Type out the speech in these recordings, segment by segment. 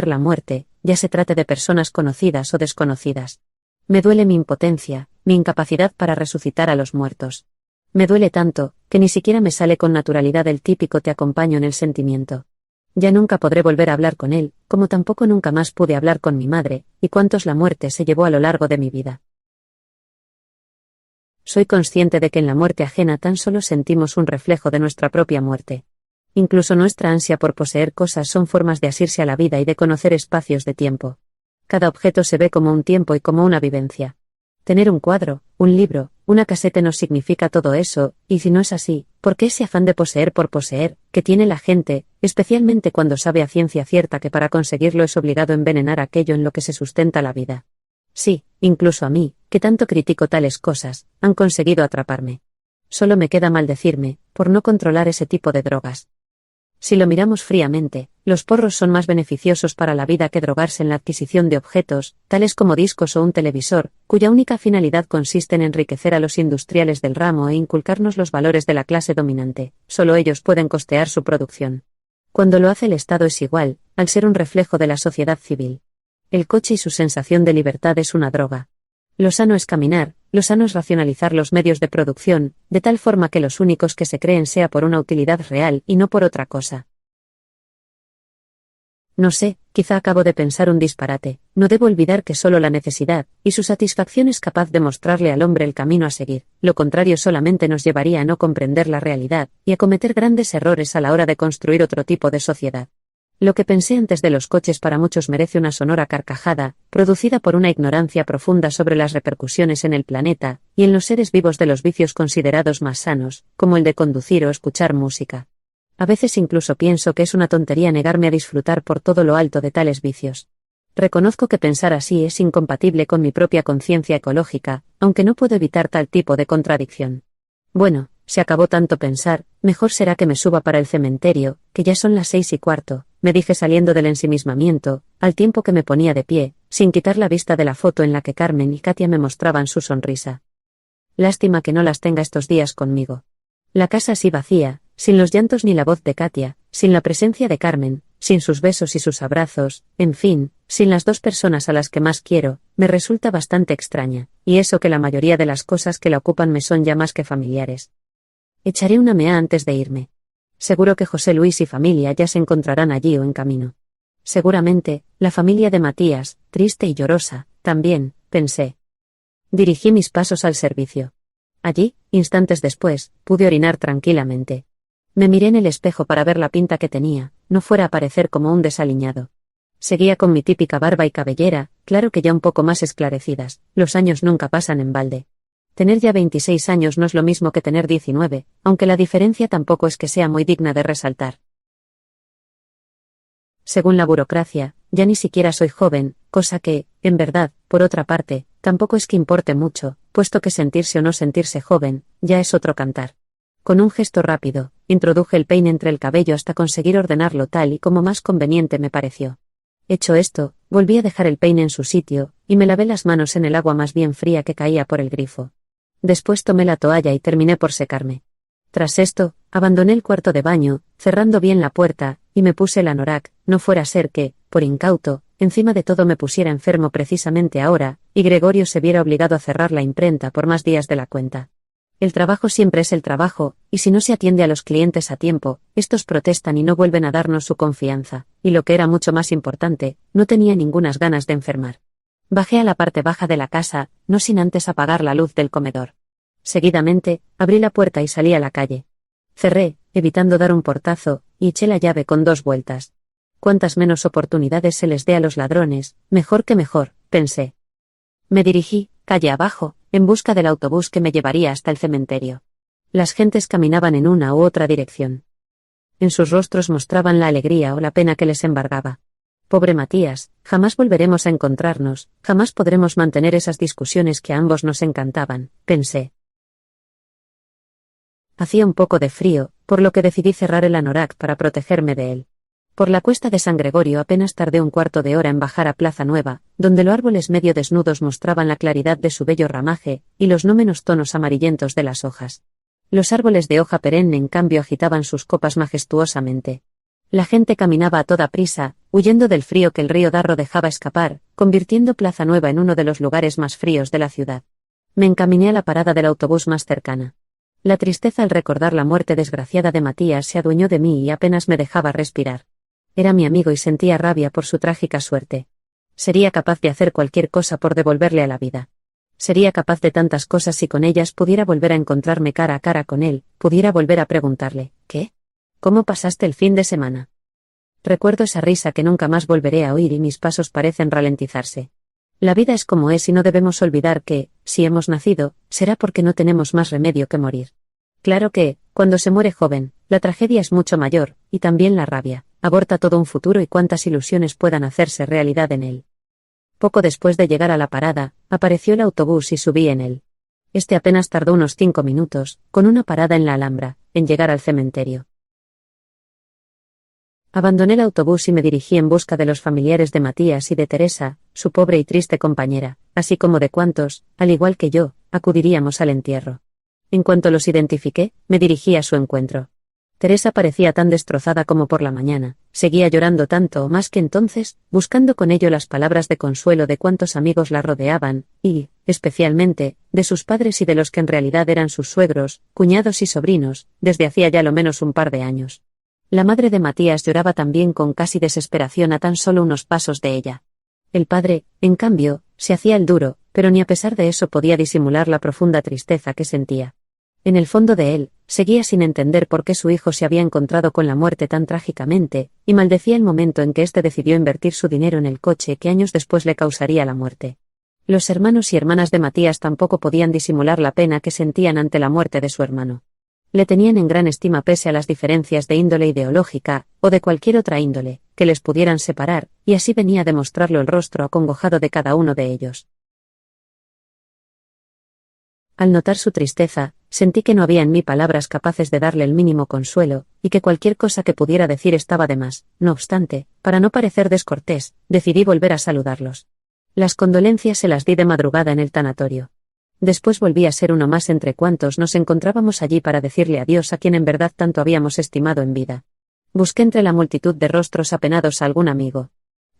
la muerte, ya se trate de personas conocidas o desconocidas. Me duele mi impotencia, mi incapacidad para resucitar a los muertos. Me duele tanto, que ni siquiera me sale con naturalidad el típico te acompaño en el sentimiento. Ya nunca podré volver a hablar con él, como tampoco nunca más pude hablar con mi madre, y cuántos la muerte se llevó a lo largo de mi vida. Soy consciente de que en la muerte ajena tan solo sentimos un reflejo de nuestra propia muerte. Incluso nuestra ansia por poseer cosas son formas de asirse a la vida y de conocer espacios de tiempo. Cada objeto se ve como un tiempo y como una vivencia. Tener un cuadro, un libro, una casete nos significa todo eso, y si no es así, ¿por qué ese afán de poseer por poseer, que tiene la gente, especialmente cuando sabe a ciencia cierta que para conseguirlo es obligado a envenenar aquello en lo que se sustenta la vida? Sí, incluso a mí, que tanto critico tales cosas, han conseguido atraparme. Solo me queda maldecirme, por no controlar ese tipo de drogas. Si lo miramos fríamente, los porros son más beneficiosos para la vida que drogarse en la adquisición de objetos, tales como discos o un televisor, cuya única finalidad consiste en enriquecer a los industriales del ramo e inculcarnos los valores de la clase dominante. Solo ellos pueden costear su producción. Cuando lo hace el Estado es igual, al ser un reflejo de la sociedad civil. El coche y su sensación de libertad es una droga. Lo sano es caminar, lo sano es racionalizar los medios de producción, de tal forma que los únicos que se creen sea por una utilidad real y no por otra cosa. No sé, quizá acabo de pensar un disparate, no debo olvidar que solo la necesidad, y su satisfacción es capaz de mostrarle al hombre el camino a seguir, lo contrario solamente nos llevaría a no comprender la realidad, y a cometer grandes errores a la hora de construir otro tipo de sociedad. Lo que pensé antes de los coches para muchos merece una sonora carcajada, producida por una ignorancia profunda sobre las repercusiones en el planeta, y en los seres vivos de los vicios considerados más sanos, como el de conducir o escuchar música. A veces incluso pienso que es una tontería negarme a disfrutar por todo lo alto de tales vicios. Reconozco que pensar así es incompatible con mi propia conciencia ecológica, aunque no puedo evitar tal tipo de contradicción. Bueno, se acabó tanto pensar, mejor será que me suba para el cementerio, que ya son las 6:15, me dije saliendo del ensimismamiento, al tiempo que me ponía de pie, sin quitar la vista de la foto en la que Carmen y Katia me mostraban su sonrisa. Lástima que no las tenga estos días conmigo. La casa así vacía, sin los llantos ni la voz de Katia, sin la presencia de Carmen, sin sus besos y sus abrazos, en fin, sin las dos personas a las que más quiero, me resulta bastante extraña, y eso que la mayoría de las cosas que la ocupan me son ya más que familiares. Echaré una mea antes de irme. Seguro que José Luis y familia ya se encontrarán allí o en camino. Seguramente, la familia de Matías, triste y llorosa, también, pensé. Dirigí mis pasos al servicio. Allí, instantes después, pude orinar tranquilamente. Me miré en el espejo para ver la pinta que tenía, no fuera a parecer como un desaliñado. Seguía con mi típica barba y cabellera, claro que ya un poco más esclarecidas, los años nunca pasan en balde. Tener ya 26 años no es lo mismo que tener 19, aunque la diferencia tampoco es que sea muy digna de resaltar. Según la burocracia, ya ni siquiera soy joven, cosa que, en verdad, por otra parte, tampoco es que importe mucho, puesto que sentirse o no sentirse joven, ya es otro cantar. Con un gesto rápido, introduje el peine entre el cabello hasta conseguir ordenarlo tal y como más conveniente me pareció. Hecho esto, volví a dejar el peine en su sitio, y me lavé las manos en el agua más bien fría que caía por el grifo. Después tomé la toalla y terminé por secarme. Tras esto, abandoné el cuarto de baño, cerrando bien la puerta, y me puse el anorak, no fuera a ser que, por incauto, encima de todo me pusiera enfermo precisamente ahora, y Gregorio se viera obligado a cerrar la imprenta por más días de la cuenta. El trabajo siempre es el trabajo, y si no se atiende a los clientes a tiempo, estos protestan y no vuelven a darnos su confianza, y lo que era mucho más importante, no tenía ningunas ganas de enfermar. Bajé a la parte baja de la casa, no sin antes apagar la luz del comedor. Seguidamente, abrí la puerta y salí a la calle. Cerré, evitando dar un portazo, y eché la llave con 2 vueltas. Cuantas menos oportunidades se les dé a los ladrones, mejor que mejor, pensé. Me dirigí, calle abajo, en busca del autobús que me llevaría hasta el cementerio. Las gentes caminaban en una u otra dirección. En sus rostros mostraban la alegría o la pena que les embargaba. Pobre Matías, jamás volveremos a encontrarnos, jamás podremos mantener esas discusiones que a ambos nos encantaban, pensé. Hacía un poco de frío, por lo que decidí cerrar el anorak para protegerme de él. Por la cuesta de San Gregorio apenas tardé un cuarto de hora en bajar a Plaza Nueva, donde los árboles medio desnudos mostraban la claridad de su bello ramaje, y los no menos tonos amarillentos de las hojas. Los árboles de hoja perenne en cambio agitaban sus copas majestuosamente. La gente caminaba a toda prisa, huyendo del frío que el río Darro dejaba escapar, convirtiendo Plaza Nueva en uno de los lugares más fríos de la ciudad. Me encaminé a la parada del autobús más cercana. La tristeza al recordar la muerte desgraciada de Matías se adueñó de mí y apenas me dejaba respirar. Era mi amigo y sentía rabia por su trágica suerte. Sería capaz de hacer cualquier cosa por devolverle a la vida. Sería capaz de tantas cosas si con ellas pudiera volver a encontrarme cara a cara con él, pudiera volver a preguntarle, ¿qué? ¿Cómo pasaste el fin de semana? Recuerdo esa risa que nunca más volveré a oír y mis pasos parecen ralentizarse. La vida es como es y no debemos olvidar que, si hemos nacido, será porque no tenemos más remedio que morir. Claro que, cuando se muere joven, la tragedia es mucho mayor, y también la rabia, aborta todo un futuro y cuántas ilusiones puedan hacerse realidad en él. Poco después de llegar a la parada, apareció el autobús y subí en él. Este apenas tardó unos 5 minutos, con una parada en la Alhambra, en llegar al cementerio. Abandoné el autobús y me dirigí en busca de los familiares de Matías y de Teresa, su pobre y triste compañera, así como de cuantos, al igual que yo, acudiríamos al entierro. En cuanto los identifiqué, me dirigí a su encuentro. Teresa parecía tan destrozada como por la mañana, seguía llorando tanto o más que entonces, buscando con ello las palabras de consuelo de cuantos amigos la rodeaban, y, especialmente, de sus padres y de los que en realidad eran sus suegros, cuñados y sobrinos, desde hacía ya lo menos un par de años. La madre de Matías lloraba también con casi desesperación a tan solo unos pasos de ella. El padre, en cambio, se hacía el duro, pero ni a pesar de eso podía disimular la profunda tristeza que sentía. En el fondo de él, seguía sin entender por qué su hijo se había encontrado con la muerte tan trágicamente, y maldecía el momento en que éste decidió invertir su dinero en el coche que años después le causaría la muerte. Los hermanos y hermanas de Matías tampoco podían disimular la pena que sentían ante la muerte de su hermano. Le tenían en gran estima pese a las diferencias de índole ideológica, o de cualquier otra índole, que les pudieran separar, y así venía a demostrarlo el rostro acongojado de cada uno de ellos. Al notar su tristeza, sentí que no había en mí palabras capaces de darle el mínimo consuelo, y que cualquier cosa que pudiera decir estaba de más. No obstante, para no parecer descortés, decidí volver a saludarlos. Las condolencias se las di de madrugada en el tanatorio. Después volví a ser uno más entre cuantos nos encontrábamos allí para decirle adiós a quien en verdad tanto habíamos estimado en vida. Busqué entre la multitud de rostros apenados a algún amigo.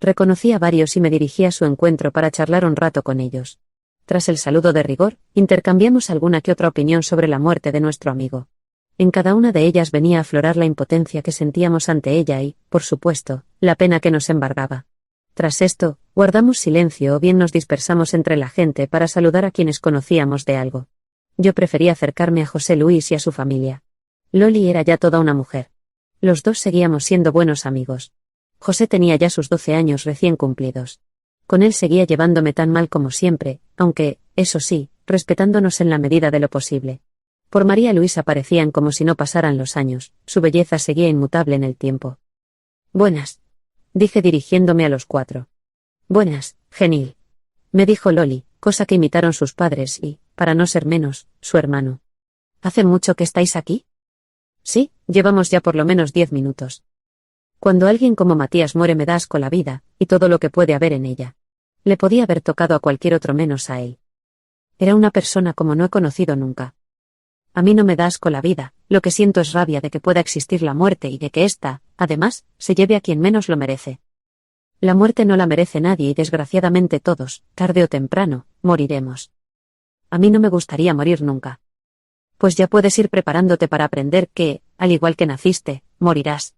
Reconocí a varios y me dirigí a su encuentro para charlar un rato con ellos. Tras el saludo de rigor, intercambiamos alguna que otra opinión sobre la muerte de nuestro amigo. En cada una de ellas venía a aflorar la impotencia que sentíamos ante ella y, por supuesto, la pena que nos embargaba. Tras esto, guardamos silencio o bien nos dispersamos entre la gente para saludar a quienes conocíamos de algo. Yo prefería acercarme a José Luis y a su familia. Loli era ya toda una mujer. Los dos seguíamos siendo buenos amigos. José tenía ya sus 12 años recién cumplidos. Con él seguía llevándome tan mal como siempre, aunque, eso sí, respetándonos en la medida de lo posible. Por María Luisa parecían como si no pasaran los años, su belleza seguía inmutable en el tiempo. Buenas, dije dirigiéndome a los 4. Buenas, Genil, me dijo Loli, cosa que imitaron sus padres y, para no ser menos, su hermano. ¿Hace mucho que estáis aquí? Sí, llevamos ya por lo menos 10 minutos. Cuando alguien como Matías muere me da asco la vida, y todo lo que puede haber en ella. Le podía haber tocado a cualquier otro menos a él. Era una persona como no he conocido nunca. A mí no me da asco la vida, lo que siento es rabia de que pueda existir la muerte y de que ésta, además, se lleve a quien menos lo merece. La muerte no la merece nadie y desgraciadamente todos, tarde o temprano, moriremos. A mí no me gustaría morir nunca. Pues ya puedes ir preparándote para aprender que, al igual que naciste, morirás.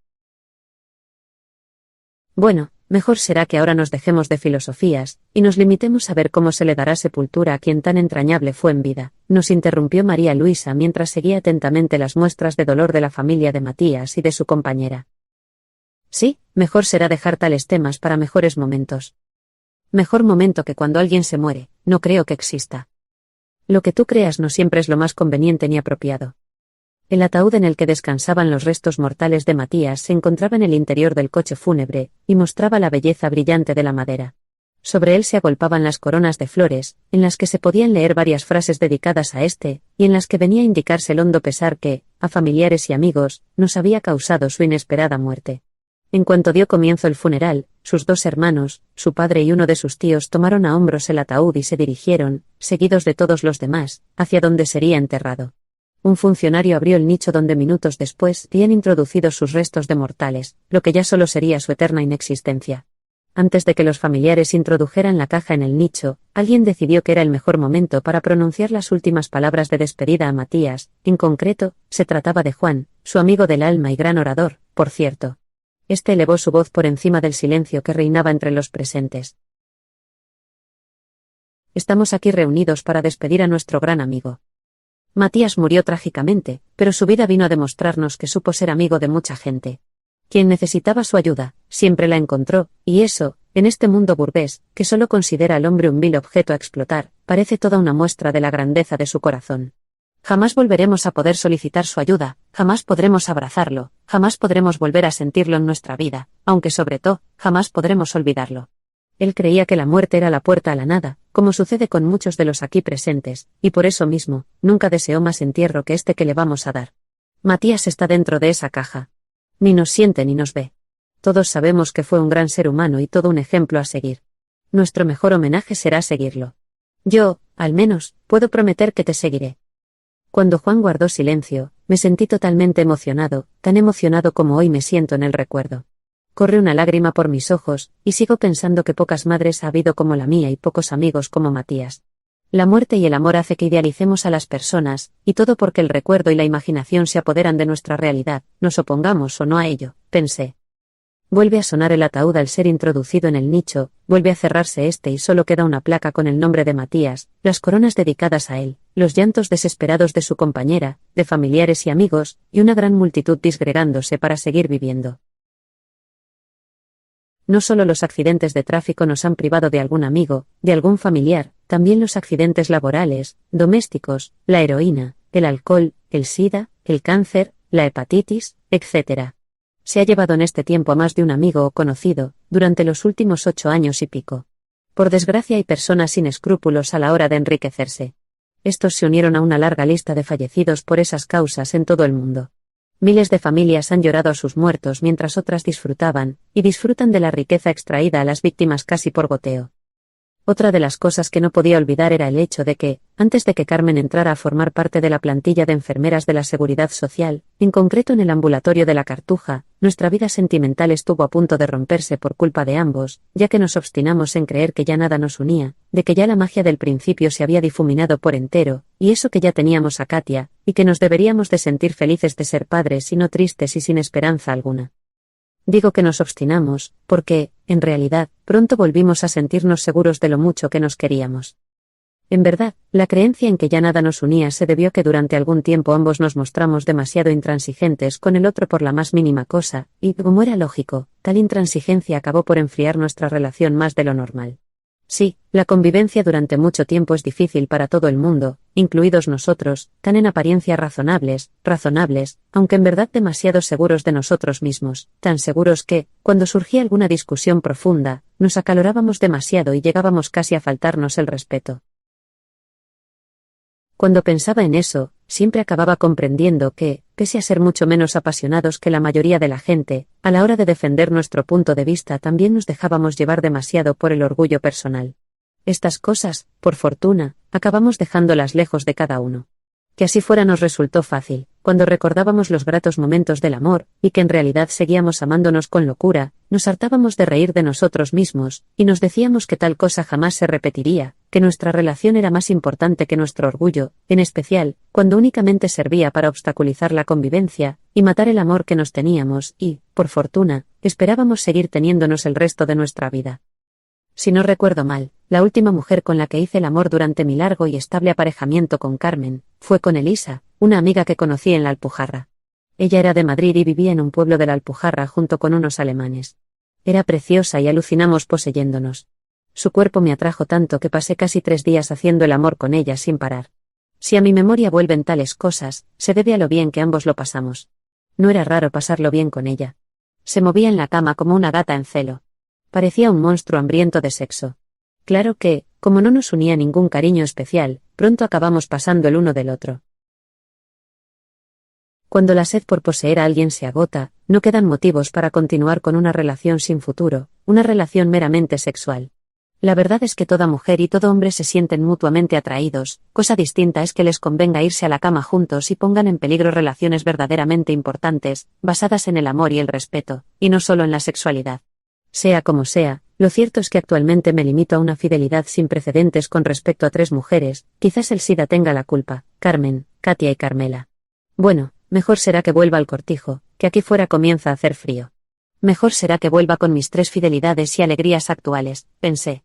Bueno, mejor será que ahora nos dejemos de filosofías, y nos limitemos a ver cómo se le dará sepultura a quien tan entrañable fue en vida, nos interrumpió María Luisa mientras seguía atentamente las muestras de dolor de la familia de Matías y de su compañera. Sí, mejor será dejar tales temas para mejores momentos. Mejor momento que cuando alguien se muere, no creo que exista. Lo que tú creas no siempre es lo más conveniente ni apropiado. El ataúd en el que descansaban los restos mortales de Matías se encontraba en el interior del coche fúnebre, y mostraba la belleza brillante de la madera. Sobre él se agolpaban las coronas de flores, en las que se podían leer varias frases dedicadas a este, y en las que venía a indicarse el hondo pesar que, a familiares y amigos, nos había causado su inesperada muerte. En cuanto dio comienzo el funeral, sus 2 hermanos, su padre y uno de sus tíos tomaron a hombros el ataúd y se dirigieron, seguidos de todos los demás, hacia donde sería enterrado. Un funcionario abrió el nicho donde minutos después habían introducido sus restos de mortales, lo que ya solo sería su eterna inexistencia. Antes de que los familiares introdujeran la caja en el nicho, alguien decidió que era el mejor momento para pronunciar las últimas palabras de despedida a Matías. En concreto, se trataba de Juan, su amigo del alma y gran orador, por cierto. Este elevó su voz por encima del silencio que reinaba entre los presentes. Estamos aquí reunidos para despedir a nuestro gran amigo. Matías murió trágicamente, pero su vida vino a demostrarnos que supo ser amigo de mucha gente. Quien necesitaba su ayuda, siempre la encontró, y eso, en este mundo burgués, que solo considera al hombre un vil objeto a explotar, parece toda una muestra de la grandeza de su corazón. Jamás volveremos a poder solicitar su ayuda, jamás podremos abrazarlo, jamás podremos volver a sentirlo en nuestra vida, aunque sobre todo, jamás podremos olvidarlo. Él creía que la muerte era la puerta a la nada, como sucede con muchos de los aquí presentes, y por eso mismo, nunca deseó más entierro que este que le vamos a dar. Matías está dentro de esa caja. Ni nos siente ni nos ve. Todos sabemos que fue un gran ser humano y todo un ejemplo a seguir. Nuestro mejor homenaje será seguirlo. Yo, al menos, puedo prometer que te seguiré. Cuando Juan guardó silencio, me sentí totalmente emocionado, tan emocionado como hoy me siento en el recuerdo. Corre una lágrima por mis ojos, y sigo pensando que pocas madres ha habido como la mía y pocos amigos como Matías. La muerte y el amor hace que idealicemos a las personas, y todo porque el recuerdo y la imaginación se apoderan de nuestra realidad, nos opongamos o no a ello, pensé. Vuelve a sonar el ataúd al ser introducido en el nicho, vuelve a cerrarse este y solo queda una placa con el nombre de Matías, las coronas dedicadas a él, los llantos desesperados de su compañera, de familiares y amigos, y una gran multitud disgregándose para seguir viviendo. No solo los accidentes de tráfico nos han privado de algún amigo, de algún familiar, también los accidentes laborales, domésticos, la heroína, el alcohol, el sida, el cáncer, la hepatitis, etc. Se ha llevado en este tiempo a más de un amigo o conocido, durante los últimos 8 años y pico. Por desgracia hay personas sin escrúpulos a la hora de enriquecerse. Estos se unieron a una larga lista de fallecidos por esas causas en todo el mundo. Miles de familias han llorado a sus muertos mientras otras disfrutaban, y disfrutan de la riqueza extraída a las víctimas casi por goteo. Otra de las cosas que no podía olvidar era el hecho de que, antes de que Carmen entrara a formar parte de la plantilla de enfermeras de la Seguridad Social, en concreto en el ambulatorio de la Cartuja, nuestra vida sentimental estuvo a punto de romperse por culpa de ambos, ya que nos obstinamos en creer que ya nada nos unía, de que ya la magia del principio se había difuminado por entero, y eso que ya teníamos a Katia, y que nos deberíamos de sentir felices de ser padres y no tristes y sin esperanza alguna. Digo que nos obstinamos, porque, en realidad, pronto volvimos a sentirnos seguros de lo mucho que nos queríamos. En verdad, la creencia en que ya nada nos unía se debió a que durante algún tiempo ambos nos mostramos demasiado intransigentes con el otro por la más mínima cosa, y, como era lógico, tal intransigencia acabó por enfriar nuestra relación más de lo normal. Sí, la convivencia durante mucho tiempo es difícil para todo el mundo, incluidos nosotros, tan en apariencia razonables, aunque en verdad demasiado seguros de nosotros mismos, tan seguros que, cuando surgía alguna discusión profunda, nos acalorábamos demasiado y llegábamos casi a faltarnos el respeto. Cuando pensaba en eso, siempre acababa comprendiendo que, pese a ser mucho menos apasionados que la mayoría de la gente, a la hora de defender nuestro punto de vista también nos dejábamos llevar demasiado por el orgullo personal. Estas cosas, por fortuna, acabamos dejándolas lejos de cada uno. Que así fuera nos resultó fácil, cuando recordábamos los gratos momentos del amor, y que en realidad seguíamos amándonos con locura, nos hartábamos de reír de nosotros mismos, y nos decíamos que tal cosa jamás se repetiría, que nuestra relación era más importante que nuestro orgullo, en especial, cuando únicamente servía para obstaculizar la convivencia, y matar el amor que nos teníamos, y, por fortuna, esperábamos seguir teniéndonos el resto de nuestra vida. Si no recuerdo mal, la última mujer con la que hice el amor durante mi largo y estable aparejamiento con Carmen, fue con Elisa, una amiga que conocí en la Alpujarra. Ella era de Madrid y vivía en un pueblo de la Alpujarra junto con unos alemanes. Era preciosa y alucinamos poseyéndonos. Su cuerpo me atrajo tanto que pasé casi 3 días haciendo el amor con ella sin parar. Si a mi memoria vuelven tales cosas, se debe a lo bien que ambos lo pasamos. No era raro pasarlo bien con ella. Se movía en la cama como una gata en celo. Parecía un monstruo hambriento de sexo. Claro que, como no nos unía ningún cariño especial, pronto acabamos pasando el uno del otro. Cuando la sed por poseer a alguien se agota, no quedan motivos para continuar con una relación sin futuro, una relación meramente sexual. La verdad es que toda mujer y todo hombre se sienten mutuamente atraídos, cosa distinta es que les convenga irse a la cama juntos y pongan en peligro relaciones verdaderamente importantes, basadas en el amor y el respeto, y no solo en la sexualidad. Sea como sea, lo cierto es que actualmente me limito a una fidelidad sin precedentes con respecto a 3 mujeres, quizás el SIDA tenga la culpa, Carmen, Katia y Carmela. Bueno, mejor será que vuelva al cortijo, que aquí fuera comienza a hacer frío. Mejor será que vuelva con mis 3 fidelidades y alegrías actuales, pensé.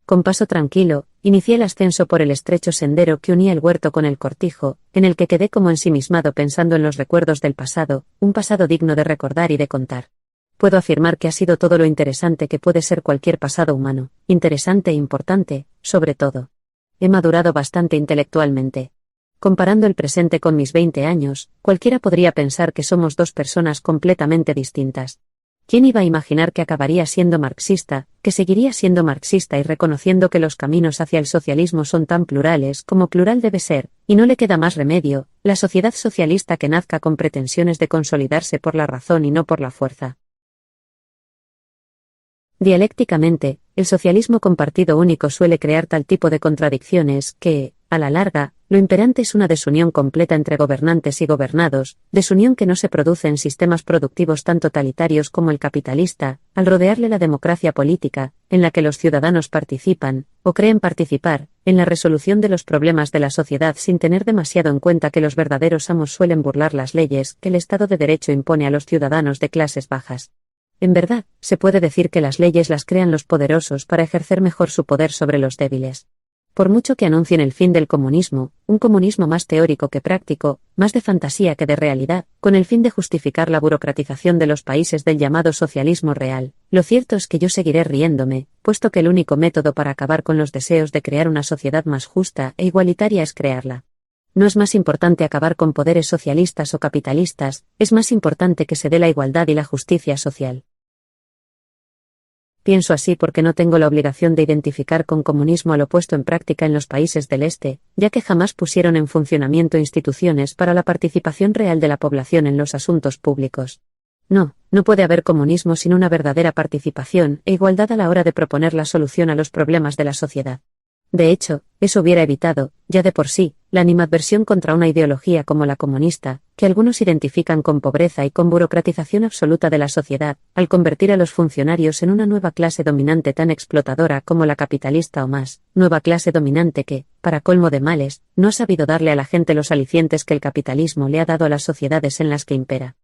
Con paso tranquilo, inicié el ascenso por el estrecho sendero que unía el huerto con el cortijo, en el que quedé como ensimismado pensando en los recuerdos del pasado, un pasado digno de recordar y de contar. Puedo afirmar que ha sido todo lo interesante que puede ser cualquier pasado humano, interesante e importante, sobre todo. He madurado bastante intelectualmente. Comparando el presente con mis 20 años, cualquiera podría pensar que somos 2 personas completamente distintas. ¿Quién iba a imaginar que acabaría siendo marxista, que seguiría siendo marxista y reconociendo que los caminos hacia el socialismo son tan plurales como plural debe ser, y no le queda más remedio, la sociedad socialista que nazca con pretensiones de consolidarse por la razón y no por la fuerza? Dialécticamente, el socialismo con partido único suele crear tal tipo de contradicciones que, a la larga, lo imperante es una desunión completa entre gobernantes y gobernados, desunión que no se produce en sistemas productivos tan totalitarios como el capitalista, al rodearle la democracia política, en la que los ciudadanos participan, o creen participar, en la resolución de los problemas de la sociedad sin tener demasiado en cuenta que los verdaderos amos suelen burlar las leyes que el Estado de Derecho impone a los ciudadanos de clases bajas. En verdad, se puede decir que las leyes las crean los poderosos para ejercer mejor su poder sobre los débiles. Por mucho que anuncien el fin del comunismo, un comunismo más teórico que práctico, más de fantasía que de realidad, con el fin de justificar la burocratización de los países del llamado socialismo real, lo cierto es que yo seguiré riéndome, puesto que el único método para acabar con los deseos de crear una sociedad más justa e igualitaria es crearla. No es más importante acabar con poderes socialistas o capitalistas, es más importante que se dé la igualdad y la justicia social. Pienso así porque no tengo la obligación de identificar con comunismo a lo puesto en práctica en los países del Este, ya que jamás pusieron en funcionamiento instituciones para la participación real de la población en los asuntos públicos. No puede haber comunismo sin una verdadera participación e igualdad a la hora de proponer la solución a los problemas de la sociedad. De hecho, eso hubiera evitado, ya de por sí, la animadversión contra una ideología como la comunista, que algunos identifican con pobreza y con burocratización absoluta de la sociedad, al convertir a los funcionarios en una nueva clase dominante tan explotadora como la capitalista o más, nueva clase dominante que, para colmo de males, no ha sabido darle a la gente los alicientes que el capitalismo le ha dado a las sociedades en las que impera.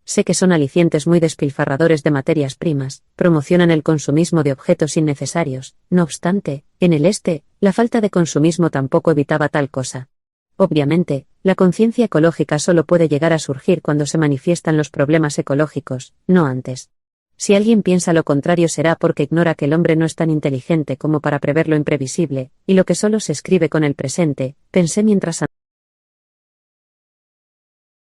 Sé que son alicientes muy despilfarradores de materias primas, promocionan el consumismo de objetos innecesarios, no obstante, en el Este, la falta de consumismo tampoco evitaba tal cosa. Obviamente, la conciencia ecológica solo puede llegar a surgir cuando se manifiestan los problemas ecológicos, no antes. Si alguien piensa lo contrario será porque ignora que el hombre no es tan inteligente como para prever lo imprevisible, y lo que solo se escribe con el presente, pensé mientras